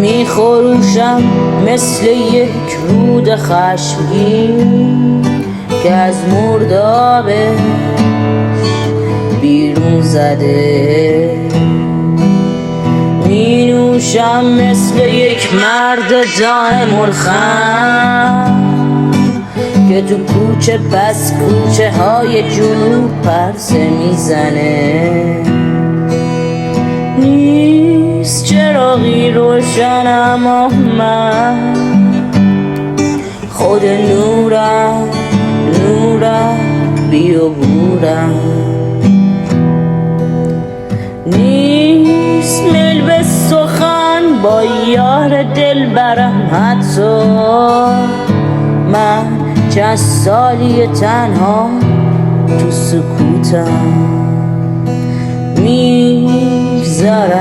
میخروشم مثل یک رود خشمگین که از مردابش بیرون زده. می نوشم مثل یک مرد دائم الخم که تو کوچه پس کوچه های جنوب پرسه میزنه. نیست چراغی روشن اما من خود نورم بیابورم. نیست میل به سخن با یار دلبرم، حتی من چند سالی تنها تو سکوتم میگذرم